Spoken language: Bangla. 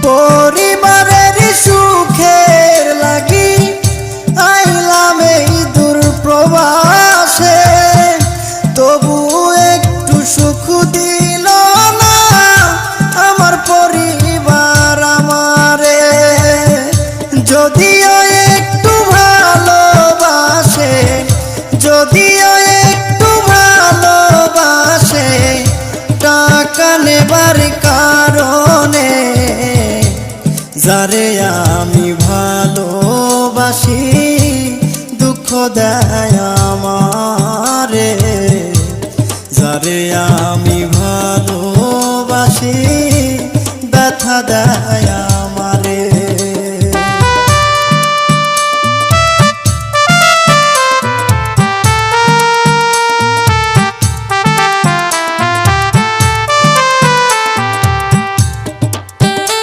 পরিবারের সুখের লাগি আইলাম এই দূর প্রবাসে, তবু একটু সুখ দিল না আমার পরিবার আমারে। যদিও একটু ভালোবাসে, যদিও একটু ভালোবাসে, টাকা নেবার কারণে যারে আমি ভালোবাসি দুঃখ দেয় আমারে। যারে আমি ভালোবাসি ব্যথা দেয়